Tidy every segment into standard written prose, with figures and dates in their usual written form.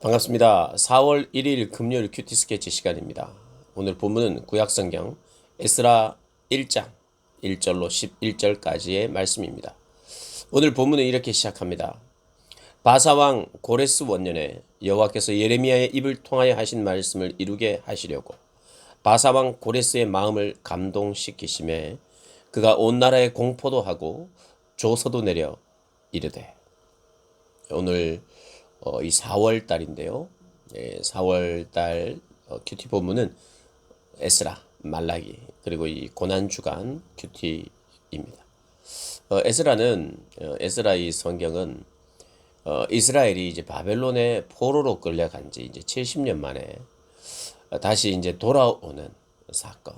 반갑습니다. 4월 1일 금요일 큐티 스케치 시간입니다. 오늘 본문은 구약성경 에스라 1장 1절로 11절까지의 말씀입니다. 오늘 본문은 이렇게 시작합니다. 바사왕 고레스 원년에 여호와께서 예레미야의 입을 통하여 하신 말씀을 이루게 하시려고 바사왕 고레스의 마음을 감동시키심에 그가 온 나라에 공포도 하고 조서도 내려 이르되. 오늘 이 4월 달인데요. 4월 달 큐티 본문은 에스라, 말라기 그리고 이 고난 주간 큐티입니다. 에스라 이 성경은 이스라엘이 이제 바벨론의 포로로 끌려간 지 이제 70년 만에 다시 이제 돌아오는 사건.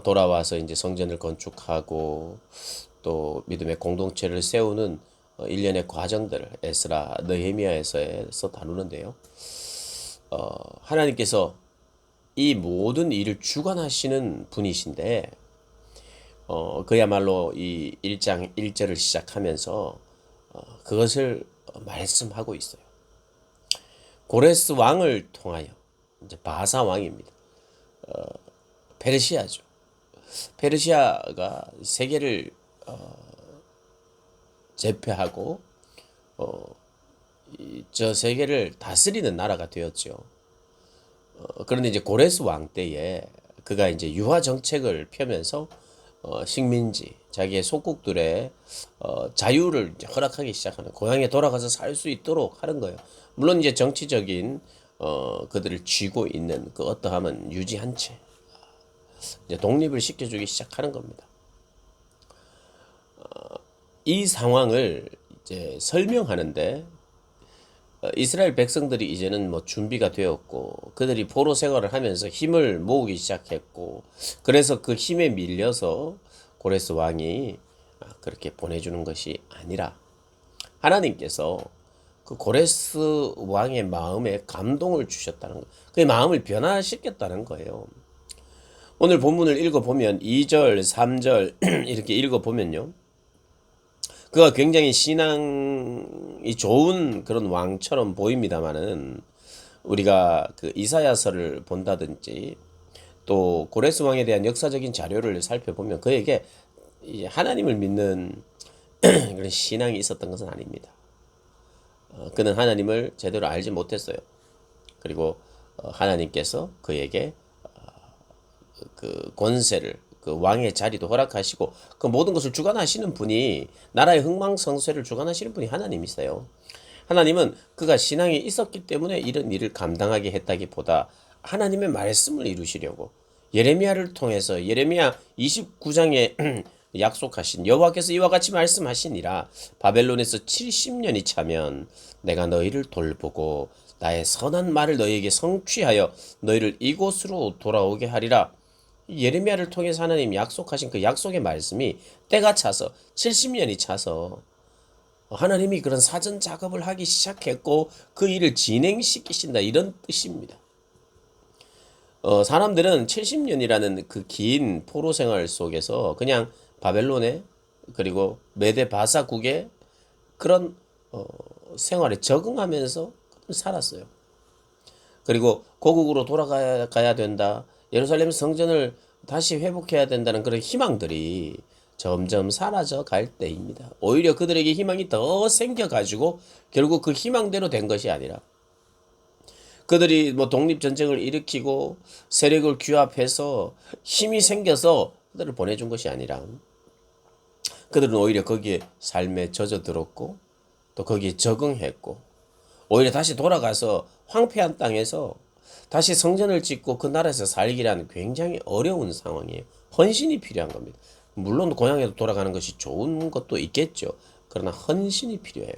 돌아와서 이제 성전을 건축하고 또 믿음의 공동체를 세우는 일련의 과정들을 에스라 느헤미야에서 다루는데요. 하나님께서 이 모든 일을 주관하시는 분이신데 그야말로 이 1장 1절을 시작하면서 그것을 말씀하고 있어요. 고레스 왕을 통하여 이제 바사 왕입니다. 페르시아죠. 페르시아가 세계를 제패하고 저 세계를 다스리는 나라가 되었죠. 그런데 이제 고레스 왕 때에 그가 이제 유화 정책을 펴면서 식민지 자기의 속국들의 자유를 이제 허락하기 시작하는, 고향에 돌아가서 살 수 있도록 하는 거예요. 물론 이제 정치적인 그들을 쥐고 있는 그 어떠함은 유지한 채 이제 독립을 시켜주기 시작하는 겁니다. 이 상황을 이제 설명하는데 이스라엘 백성들이 이제는 뭐 준비가 되었고 그들이 포로 생활을 하면서 힘을 모으기 시작했고, 그래서 그 힘에 밀려서 고레스 왕이 그렇게 보내주는 것이 아니라 하나님께서 그 고레스 왕의 마음에 감동을 주셨다는 거, 그의 마음을 변화시켰다는 거예요. 오늘 본문을 읽어보면 2절, 3절 이렇게 읽어보면요, 그가 굉장히 신앙이 좋은 그런 왕처럼 보입니다만은 우리가 그 이사야서를 본다든지 또 고레스 왕에 대한 역사적인 자료를 살펴보면 그에게 하나님을 믿는 그런 신앙이 있었던 것은 아닙니다. 그는 하나님을 제대로 알지 못했어요. 그리고 하나님께서 그에게 그 권세를, 그 왕의 자리도 허락하시고 그 모든 것을 주관하시는 분이, 나라의 흥망성쇠를 주관하시는 분이 하나님이세요. 하나님은 그가 신앙이 있었기 때문에 이런 일을 감당하게 했다기보다 하나님의 말씀을 이루시려고 예레미야를 통해서 예레미야 29장에 약속하신, 여호와께서 이와 같이 말씀하시니라, 바벨론에서 70년이 차면 내가 너희를 돌보고 나의 선한 말을 너희에게 성취하여 너희를 이곳으로 돌아오게 하리라. 예레미야를 통해서 하나님 약속하신 그 약속의 말씀이 때가 차서 70년이 차서 하나님이 그런 사전 작업을 하기 시작했고 그 일을 진행시키신다, 이런 뜻입니다. 사람들은 70년이라는 그 긴 포로 생활 속에서 그냥 바벨론에 그리고 메데 바사국의 그런 생활에 적응하면서 살았어요. 그리고 고국으로 돌아가야 된다, 예루살렘 성전을 다시 회복해야 된다는 그런 희망들이 점점 사라져 갈 때입니다. 오히려 그들에게 희망이 더 생겨가지고 결국 그 희망대로 된 것이 아니라, 그들이 뭐 독립전쟁을 일으키고 세력을 규합해서 힘이 생겨서 그들을 보내준 것이 아니라, 그들은 오히려 거기에 삶에 젖어들었고 또 거기에 적응했고, 오히려 다시 돌아가서 황폐한 땅에서 다시 성전을 짓고 그 나라에서 살기란 굉장히 어려운 상황이에요. 헌신이 필요한 겁니다. 물론 고향에도 돌아가는 것이 좋은 것도 있겠죠. 그러나 헌신이 필요해요.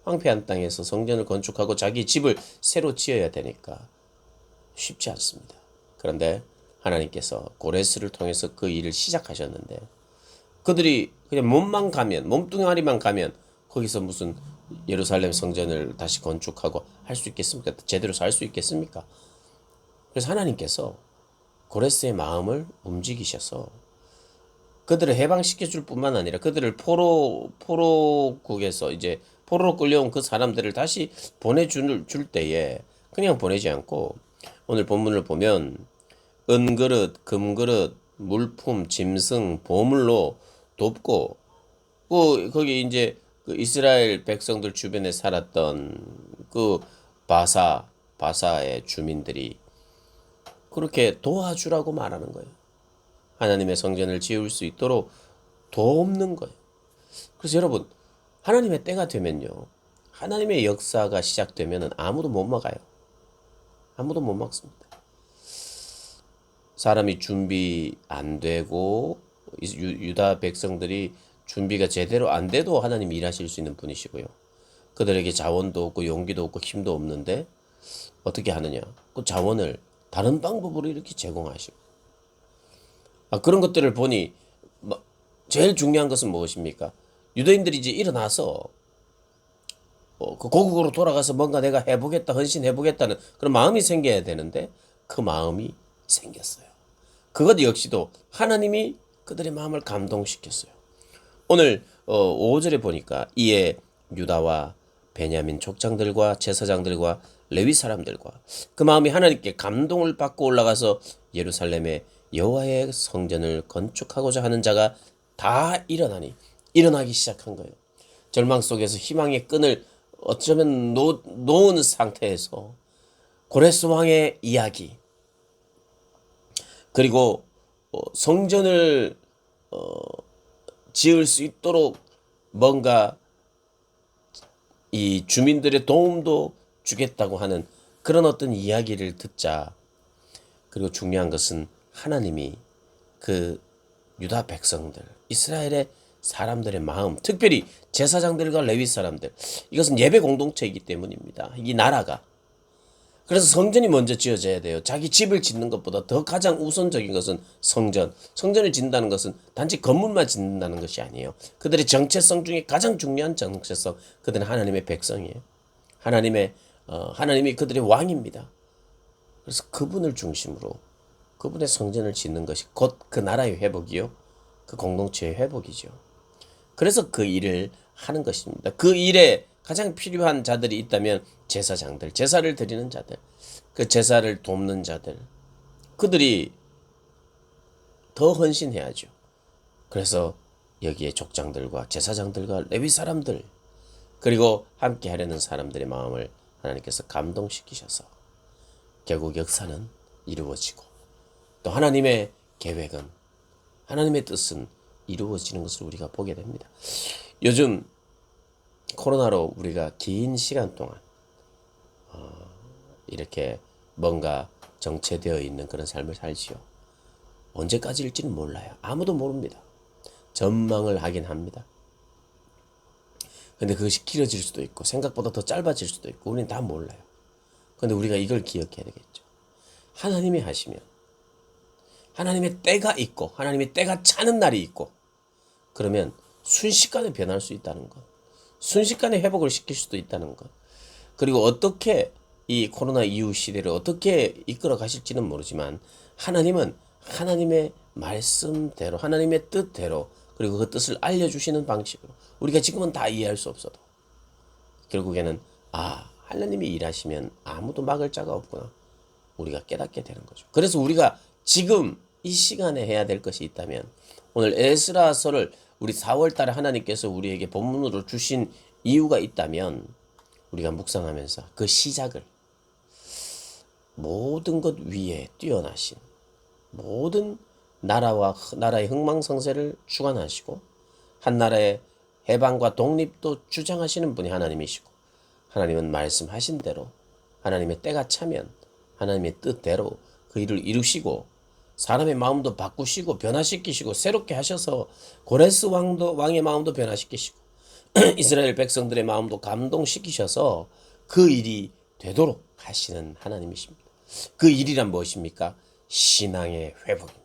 황폐한 땅에서 성전을 건축하고 자기 집을 새로 지어야 되니까 쉽지 않습니다. 그런데 하나님께서 고레스를 통해서 그 일을 시작하셨는데, 그들이 그냥 몸만 가면, 몸뚱아리만 가면 거기서 무슨 예루살렘 성전을 다시 건축하고 할 수 있겠습니까? 제대로 살 수 있겠습니까? 그래서 하나님께서 고레스의 마음을 움직이셔서 그들을 해방시켜 줄 뿐만 아니라 그들을 포로국에서 이제 포로로 끌려온 그 사람들을 다시 보내줄 때에 그냥 보내지 않고 오늘 본문을 보면 은그릇, 금그릇, 물품, 짐승, 보물로 돕고 거기 이제 그 이스라엘 백성들 주변에 살았던 그 바사의 주민들이 그렇게 도와주라고 말하는 거예요. 하나님의 성전을 지을 수 있도록 돕는 거예요. 그래서 여러분, 하나님의 때가 되면요, 하나님의 역사가 시작되면은 아무도 못 막아요. 아무도 못 막습니다. 사람이 준비 안 되고 유다 백성들이 준비가 제대로 안 돼도 하나님이 일하실 수 있는 분이시고요. 그들에게 자원도 없고 용기도 없고 힘도 없는데 어떻게 하느냐? 그 자원을 다른 방법으로 이렇게 제공하시고. 그런 것들을 보니 제일 중요한 것은 무엇입니까? 유대인들이 이제 일어나서 그 고국으로 돌아가서 뭔가 내가 해보겠다, 헌신해보겠다는 그런 마음이 생겨야 되는데 그 마음이 생겼어요. 그것 역시도 하나님이 그들의 마음을 감동시켰어요. 오늘 5절에 보니까 이에 유다와 베냐민 족장들과 제사장들과 레위 사람들과 그 마음이 하나님께 감동을 받고 올라가서 예루살렘에 여호와의 성전을 건축하고자 하는 자가 다 일어나기 시작한 거예요. 절망 속에서 희망의 끈을 어쩌면 놓은 상태에서 고레스 왕의 이야기 그리고 성전을 지을 수 있도록 뭔가 이 주민들의 도움도 주겠다고 하는 그런 어떤 이야기를 듣자. 그리고 중요한 것은 하나님이 그 유다 백성들, 이스라엘의 사람들의 마음, 특별히 제사장들과 레위 사람들, 이것은 예배 공동체이기 때문입니다. 이 나라가. 그래서 성전이 먼저 지어져야 돼요. 자기 집을 짓는 것보다 더 가장 우선적인 것은 성전. 성전을 짓는다는 것은 단지 건물만 짓는다는 것이 아니에요. 그들의 정체성 중에 가장 중요한 정체성, 그들은 하나님의 백성이에요. 하나님이 그들의 왕입니다. 그래서 그분을 중심으로 그분의 성전을 짓는 것이 곧 그 나라의 회복이요. 그 공동체의 회복이죠. 그래서 그 일을 하는 것입니다. 그 일에 가장 필요한 자들이 있다면 제사장들, 제사를 드리는 자들, 그 제사를 돕는 자들, 그들이 더 헌신해야죠. 그래서 여기에 족장들과 제사장들과 레위 사람들, 그리고 함께 하려는 사람들의 마음을 하나님께서 감동시키셔서 결국 역사는 이루어지고 또 하나님의 계획은, 하나님의 뜻은 이루어지는 것을 우리가 보게 됩니다. 요즘 코로나로 우리가 긴 시간 동안 이렇게 뭔가 정체되어 있는 그런 삶을 살지요. 언제까지일지는 몰라요. 아무도 모릅니다. 전망을 하긴 합니다. 근데 그것이 길어질 수도 있고 생각보다 더 짧아질 수도 있고 우리는 다 몰라요. 근데 우리가 이걸 기억해야 되겠죠. 하나님이 하시면 하나님의 때가 있고 하나님의 때가 차는 날이 있고 그러면 순식간에 변할 수 있다는 것, 순식간에 회복을 시킬 수도 있다는 것, 그리고 어떻게 이 코로나 이후 시대를 어떻게 이끌어 가실지는 모르지만 하나님은 하나님의 말씀대로 하나님의 뜻대로 그리고 그 뜻을 알려주시는 방식으로 우리가 지금은 다 이해할 수 없어도 결국에는 하나님이 일하시면 아무도 막을 자가 없구나 우리가 깨닫게 되는 거죠. 그래서 우리가 지금 이 시간에 해야 될 것이 있다면 오늘 에스라서를 우리 4월 달에 하나님께서 우리에게 본문으로 주신 이유가 있다면 우리가 묵상하면서 그 시작을 모든 것 위에 뛰어나신 모든 나라의 흥망성쇠를 주관하시고 한 나라의 해방과 독립도 주장하시는 분이 하나님이시고 하나님은 말씀하신 대로 하나님의 때가 차면 하나님의 뜻대로 그 일을 이루시고 사람의 마음도 바꾸시고 변화시키시고 새롭게 하셔서 고레스 왕의 마음도 변화시키시고 이스라엘 백성들의 마음도 감동시키셔서 그 일이 되도록 하시는 하나님이십니다. 그 일이란 무엇입니까? 신앙의 회복입니다.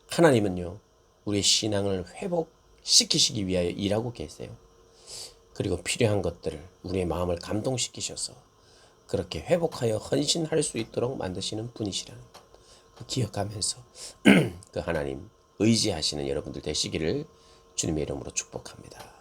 하나님은요, 우리의 신앙을 회복시키시기 위하여 일하고 계세요. 그리고 필요한 것들을 우리의 마음을 감동시키셔서 그렇게 회복하여 헌신할 수 있도록 만드시는 분이시라는 것. 기억하면서 그 하나님 의지하시는 여러분들 되시기를 주님의 이름으로 축복합니다.